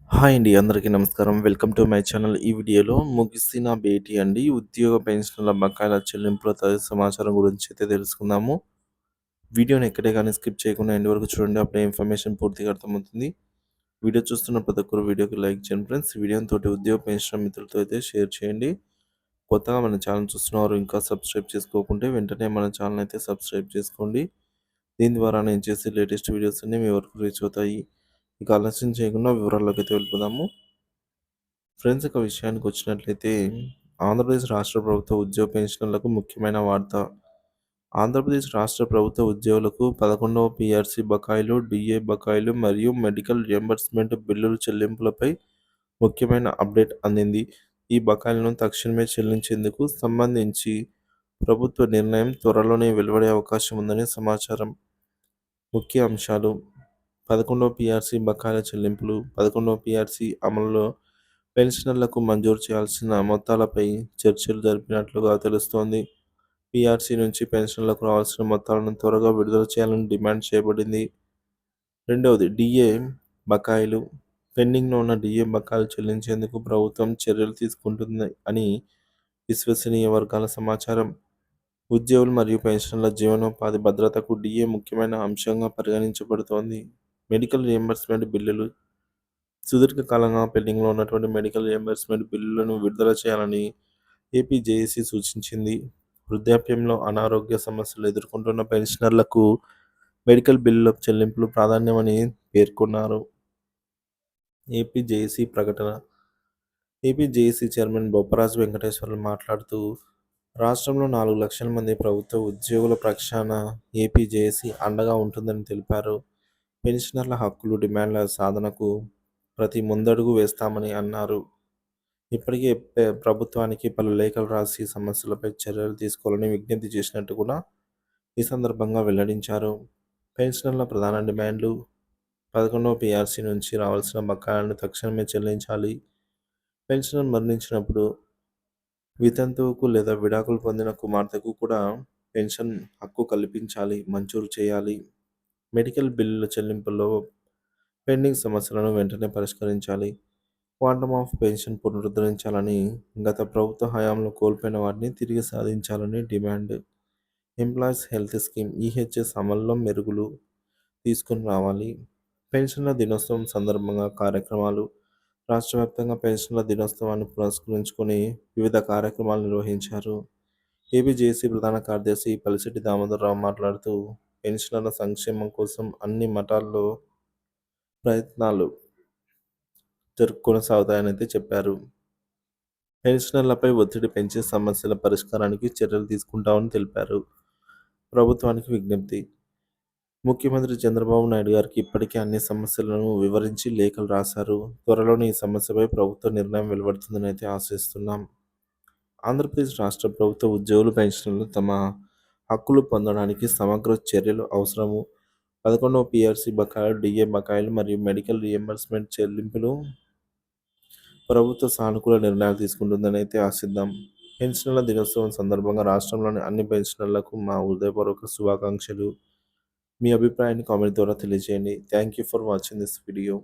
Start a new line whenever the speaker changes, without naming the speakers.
Hi అండి. అందరికీ నమస్కారం. Welcome to my channel. ఈ వీడియోలో ముగిసిన భేటీ అండి. ఉద్యోగ పెన్షన్ల బకాయిల చెల్లింపుల తదితర సమాచారం గురించి అయితే తెలుసుకుందాము. వీడియోని ఎక్కడే గానీ స్కిప్ చేయకుండా ఎండ్ వరకు చూడండి. అప్పుడే ఇన్ఫర్మేషన్ పూర్తిగా అర్థమవుతుంది. వీడియో చూస్తున్న ప్రతి ఒక్కరు వీడియోకి లైక్ చేయండి ఫ్రెండ్స్. ఈ వీడియోని తోటి ఉద్యోగ పెన్షన్ మిత్రులతో అయితే షేర్ చేయండి. కొత్తగా మన ఛానల్ చూస్తున్నవారు ఇంకా సబ్స్క్రైబ్ చేసుకోకుంటే వెంటనే మన ఛానల్ అయితే సబ్స్క్రైబ్ చేసుకోండి. దీని ద్వారా నేను చేసే లేటెస్ట్ వీడియోస్ అన్నీ మీ వరకు రీచ్ అవుతాయి. ఇక ఆలస్యం చేయకుండా వివరాల్లోకి అయితే వెళ్ళిపోదాము. ఫ్రెండ్స్, ఒక విషయానికి వచ్చినట్లయితే ఆంధ్రప్రదేశ్ రాష్ట్ర ప్రభుత్వ ఉద్యోగ పెన్షనర్లకు ముఖ్యమైన వార్త. ఆంధ్రప్రదేశ్ రాష్ట్ర ప్రభుత్వ ఉద్యోగులకు 11వ పీఆర్సీ బకాయిలు, డిఏ బకాయిలు మరియు మెడికల్ రియంబర్స్మెంట్ బిల్లుల చెల్లింపులపై ముఖ్యమైన అప్డేట్ అందింది. ఈ బకాయిలను తక్షణమే చెల్లించేందుకు సంబంధించి ప్రభుత్వ నిర్ణయం త్వరలోనే వెలువడే అవకాశం ఉందని సమాచారం. ముఖ్య అంశాలు: 11వ పీఆర్సీ బకాయిల చెల్లింపులు. 11వ పీఆర్సీ అమలులో పెన్షనర్లకు మంజూరు చేయాల్సిన మొత్తాలపై చర్చలు జరిపినట్లుగా తెలుస్తోంది. పీఆర్సీ నుంచి పెన్షన్లకు రావాల్సిన మొత్తాలను త్వరగా విడుదల చేయాలని డిమాండ్ చేయబడింది. రెండవది డిఏ బకాయిలు. పెండింగ్లో ఉన్న డిఏ బకాయిలు చెల్లించేందుకు ప్రభుత్వం చర్యలు తీసుకుంటుంది అని విశ్వసనీయ వర్గాల సమాచారం. ఉద్యోగులు మరియు పెన్షనర్ల జీవనోపాధి భద్రతకు డిఏ ముఖ్యమైన అంశంగా పరిగణించబడుతోంది. మెడికల్ రియంబర్స్మెంట్ బిల్లులు. సుదీర్ఘకాలంగా పెండింగ్లో ఉన్నటువంటి మెడికల్ రియంబర్స్మెంట్ బిల్లులను విడుదల చేయాలని ఏపీ జేఏసీ సూచించింది. వృద్ధాప్యంలో అనారోగ్య సమస్యలు ఎదుర్కొంటున్న పెన్షనర్లకు మెడికల్ బిల్లుల చెల్లింపులు ప్రాధాన్యమని పేర్కొన్నారు. ఏపీ జేఏసీ ప్రకటన. AP JAC chairman Bopparaju Venkateswarlu మాట్లాడుతూ, రాష్ట్రంలో 4 లక్షల మంది ప్రభుత్వ ఉద్యోగుల పక్షాన ఏపీ జేఏసీ అండగా ఉంటుందని తెలిపారు. పెన్షనర్ల హక్కులు, డిమాండ్ల సాధనకు ప్రతి ముందడుగు వేస్తామని అన్నారు. ఇప్పటికే ప్రభుత్వానికి పలు లేఖలు రాసి సమస్యలపై చర్యలు తీసుకోవాలని విజ్ఞప్తి చేసినట్టు కూడా ఈ సందర్భంగా వెల్లడించారు. పెన్షనర్ల ప్రధాన డిమాండ్లు: 11వ పీఆర్సీ నుంచి రావాల్సిన బకాయిలను తక్షణమే చెల్లించాలి. పెన్షనర్ మరణించినప్పుడు వితంతువుకు లేదా విడాకులు పొందిన కుమార్తెకు కూడా పెన్షన్ హక్కు కల్పించాలి, మంజూరు చేయాలి. మెడికల్ బిల్లుల చెల్లింపుల్లో పెండింగ్ సమస్యలను వెంటనే పరిష్కరించాలి. క్వాంటమ్ ఆఫ్ పెన్షన్ పునరుద్ధరించాలని, గత ప్రభుత్వ హయాంలో కోల్పోయిన వాటిని తిరిగి సాధించాలని demand. Employees health scheme EHS అమల్లో మెరుగులు తీసుకుని రావాలి. పెన్షన్ల దినోత్సవం సందర్భంగా కార్యక్రమాలు. రాష్ట్ర వ్యాప్తంగా పెన్షన్ల దినోత్సవాన్ని పురస్కరించుకొని వివిధ కార్యక్రమాలు నిర్వహించారు. ఏపీజేఏసీ ప్రధాన కార్యదర్శి పలిశెట్టి దామోదరరావు మాట్లాడుతూ, పెన్షనర్ల సంక్షేమం కోసం అన్ని మఠాల్లో ప్రయత్నాలు కొనసాగుతాయని అయితే చెప్పారు. పెన్షనర్లపై ఒత్తిడి పెంచే సమస్యల పరిష్కారానికి చర్యలు తీసుకుంటామని తెలిపారు. ప్రభుత్వానికి విజ్ఞప్తి. ముఖ్యమంత్రి చంద్రబాబు నాయుడు గారికి ఇప్పటికే అన్ని సమస్యలను వివరించి లేఖలు రాశారు. త్వరలోనే ఈ సమస్యపై ప్రభుత్వ నిర్ణయం వెలువడుతుందని అయితే ఆశిస్తున్నాం. ఆంధ్రప్రదేశ్ రాష్ట్ర ప్రభుత్వ ఉద్యోగులు, పెన్షనర్లు తమ హక్కులు పొందడానికి సమగ్ర చర్యలు అవసరము. 11వ పీఆర్సీ బకాయిలు, డిఏ బకాయిలు మరియు మెడికల్ రియంబర్స్మెంట్ చెల్లింపులు ప్రభుత్వ సానుకూల నిర్ణయాలు తీసుకుంటుందని అయితే ఆశిద్దాం. పెన్షనర్ల దినోత్సవం సందర్భంగా రాష్ట్రంలోని అన్ని పెన్షనర్లకు మా హృదయపూర్వక శుభాకాంక్షలు. మీ అభిప్రాయాన్ని కామెంట్ ద్వారా తెలియజేయండి. Thank you for watching this video.